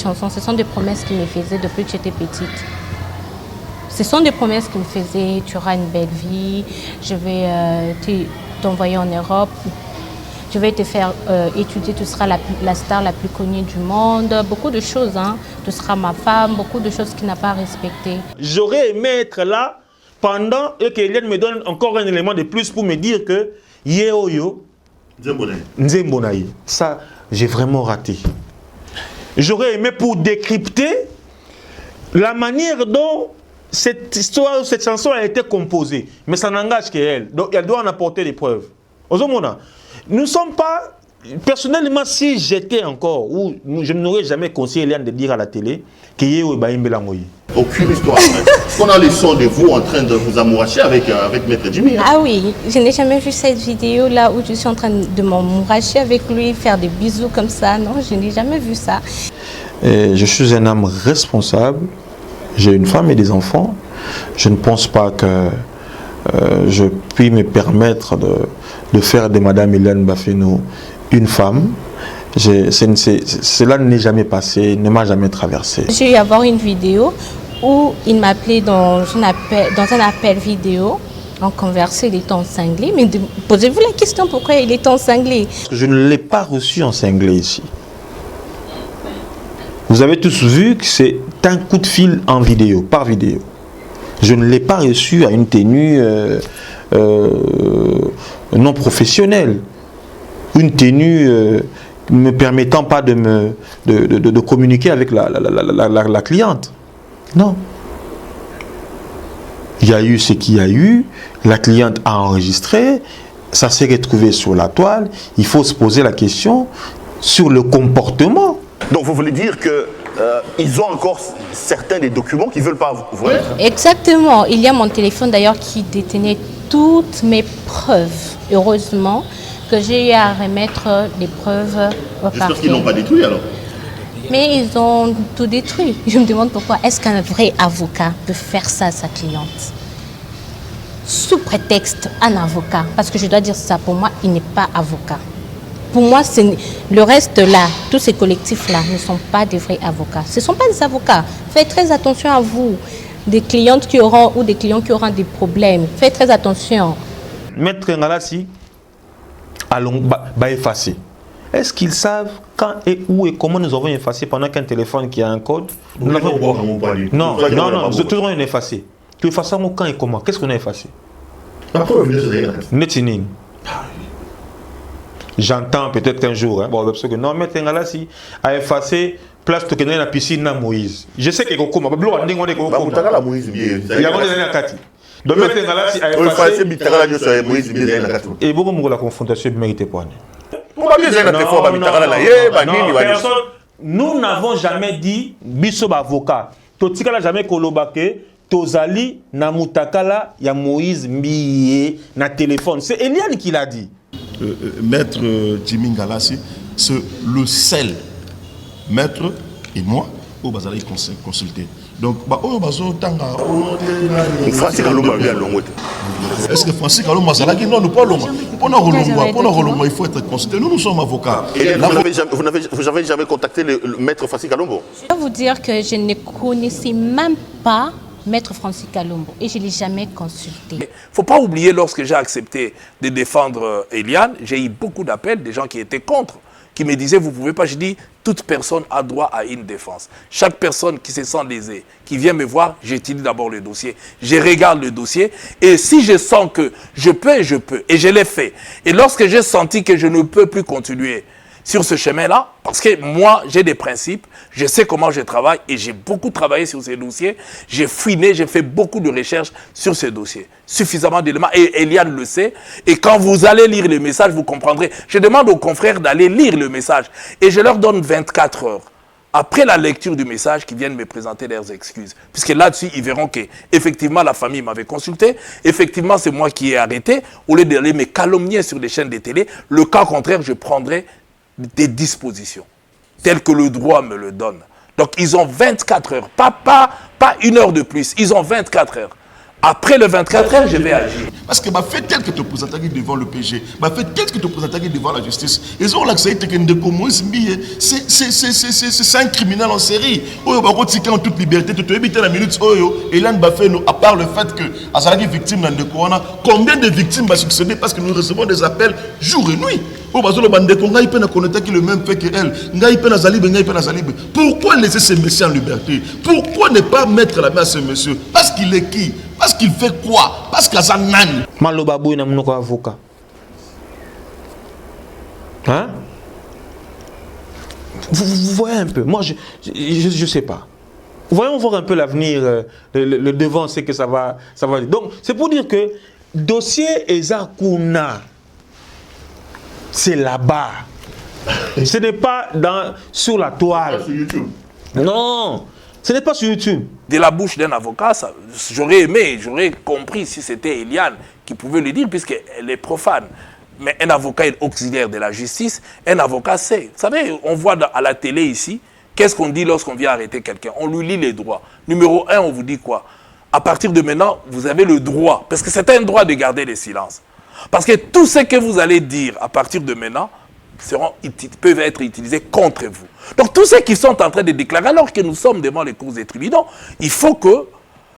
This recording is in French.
chansons, ce sont des promesses qu'il me faisait depuis que j'étais petite. Ce sont des promesses qu'il me faisait, tu auras une belle vie, je vais t'envoyer en Europe, je vais te faire étudier, tu seras la star la plus connue du monde, beaucoup de choses, hein. Tu seras ma femme, beaucoup de choses qu'il n'a pas respectées. J'aurais aimé être là pendant que Eliane me donne encore un élément de plus pour me dire que Yeoyo, Nzembonaï, ça j'ai vraiment raté. J'aurais aimé pour décrypter la manière dont cette histoire, cette chanson a été composée, mais ça n'engage qu'elle. Donc elle doit en apporter des preuves. Nous ne sommes pas, personnellement, si j'étais encore, ou je n'aurais jamais conseillé Eliane de dire à la télé que Yeo Baïmbelangoyi. Aucune histoire. On a les sons de vous en train de vous amouracher avec Maître Jimmy. Hein? Ah oui, je n'ai jamais vu cette vidéo là où je suis en train de m'amouracher avec lui, faire des bisous comme ça. Non, je n'ai jamais vu ça. Je suis un homme responsable. J'ai une femme et des enfants. Je ne pense pas que je puis me permettre de faire de Madame Eliane Baféno une femme. Cela n'est jamais passé, ne m'a jamais traversé. J'ai eu à voir une vidéo où il m'a appelé dans un appel vidéo. On conversait, il était en cinglé. Mais posez-vous la question pourquoi il était en cinglé? Je ne l'ai pas reçu en cinglé ici. Vous avez tous vu que c'est un coup de fil en vidéo, par vidéo. Je ne l'ai pas reçu à une tenue non professionnelle. Une tenue ne me permettant pas de communiquer avec la cliente. Non. Il y a eu ce qu'il y a eu, la cliente a enregistré, ça s'est retrouvé sur la toile. Il faut se poser la question sur le comportement. Donc vous voulez dire que ils ont encore certains des documents qu'ils ne veulent pas ouvrir? Exactement. Il y a mon téléphone d'ailleurs qui détenait toutes mes preuves. Heureusement que j'ai eu à remettre les preuves au parquet. J'espère qu'ils ne l'ont pas détruit alors. Mais ils ont tout détruit. Je me demande pourquoi. Est-ce qu'un vrai avocat peut faire ça à sa cliente? Sous prétexte un avocat. Parce que je dois dire ça, pour moi, il n'est pas avocat. Pour moi, le reste là, tous ces collectifs-là ne sont pas des vrais avocats. Ce ne sont pas des avocats. Faites très attention à vous. Des clientes qui auront ou des clients qui auront des problèmes. Faites très attention. Maître Ngalassi, allons effacer. Est-ce qu'ils savent quand et où et comment nous avons effacé pendant qu'un téléphone qui a un code? Nous l'avons. Non, nous avons toujours effacé. Tu effaces quand et comment? Qu'est-ce qu'on a effacé? Netinin. J'entends peut-être qu'un jour, hein, bon, parce que non, Maître Ngalassi a effacé place de la piscine à Moïse. Je sais que Kokoma, donc Maître Ngalassi a effacé et beaucoup de la confrontation mérité pour nous n'avons jamais dit biso avocat. Totika n'a jamais kolobake. Tozali na mutakala ya Moïse Mbiye na téléphone. C'est Eliane qui l'a dit. Maître Jimmy Ngalassi, c'est le seul maître et moi au bazali consulté. Donc, est-ce que Francis Kalomba Mazalaki? Non, nous pas l'homme. Il faut être consulté. Nous sommes avocats. Et vous n'avez jamais contacté le maître Francis Kalombo? Je dois vous dire que je ne connaissais même pas Maître Francis Kalombo et je ne l'ai jamais consulté. Il ne faut pas oublier, lorsque j'ai accepté de défendre Eliane, j'ai eu beaucoup d'appels des gens qui étaient contre, qui me disaient, vous ne pouvez pas. Je dis, toute personne a droit à une défense. Chaque personne qui se sent lésée, qui vient me voir, j'étudie d'abord le dossier. Je regarde le dossier et si je sens que je peux, je peux. Et je l'ai fait. Et lorsque j'ai senti que je ne peux plus continuer sur ce chemin-là, parce que moi, j'ai des principes, je sais comment je travaille et j'ai beaucoup travaillé sur ces dossiers. J'ai fouiné, j'ai fait beaucoup de recherches sur ces dossiers. Suffisamment d'éléments et Eliane le sait. Et quand vous allez lire le message, vous comprendrez. Je demande aux confrères d'aller lire le message et je leur donne 24 heures. Après la lecture du message, qu'ils viennent me présenter leurs excuses. Puisque là-dessus, ils verront que effectivement la famille m'avait consulté. Effectivement, c'est moi qui ai arrêté. Au lieu d'aller me calomnier sur les chaînes de télé, le cas contraire, je prendrai des dispositions telles que le droit me le donne. Donc, ils ont 24 heures, pas une heure de plus. Ils ont 24 heures. Après le 24 heures, je vais agir. Parce que bah fait tel que te présenter devant le PG, bah fait tel que te présenter devant la justice. Ils ont l'accès que c'est un criminel en série. Oh bah quand en toute liberté, tu évites la minute oh Elan bah fait à part le fait que Azalaki victime dans le Corona, combien de victimes va succéder parce que nous recevons des appels jour et nuit. Oh bah le bande de ngai peine à connaître qui le même fait que elle. Ngai peine à Zalib, ngai peine à Zalib. Pourquoi laisser ce monsieur en liberté? Pourquoi ne pas mettre la main à ce monsieur? Parce qu'il est qui? Parce qu'il fait quoi? Parce qu'il a sa nani. Malobabou n'a pas avocat. Hein? Vous voyez un peu. Moi, je sais pas. Voyons voir un peu l'avenir, le devant, c'est que ça va. Donc, c'est pour dire que dossier Ezakuna, c'est là-bas. Ce n'est pas sur la toile. Sur YouTube. Non, ce n'est pas sur YouTube. De la bouche d'un avocat, j'aurais aimé, j'aurais compris si c'était Eliane qui pouvait le dire, puisqu'elle est profane. Mais un avocat est auxiliaire de la justice, un avocat sait. Vous savez, on voit à la télé ici, qu'est-ce qu'on dit lorsqu'on vient arrêter quelqu'un? On lui lit les droits. Numéro 1, on vous dit quoi? À partir de maintenant, vous avez le droit, parce que c'est un droit de garder le silence. Parce que tout ce que vous allez dire à partir de maintenant peuvent être utilisés contre vous. Donc tous ceux qui sont en train de déclarer, alors que nous sommes devant les cours des tribunaux, il faut que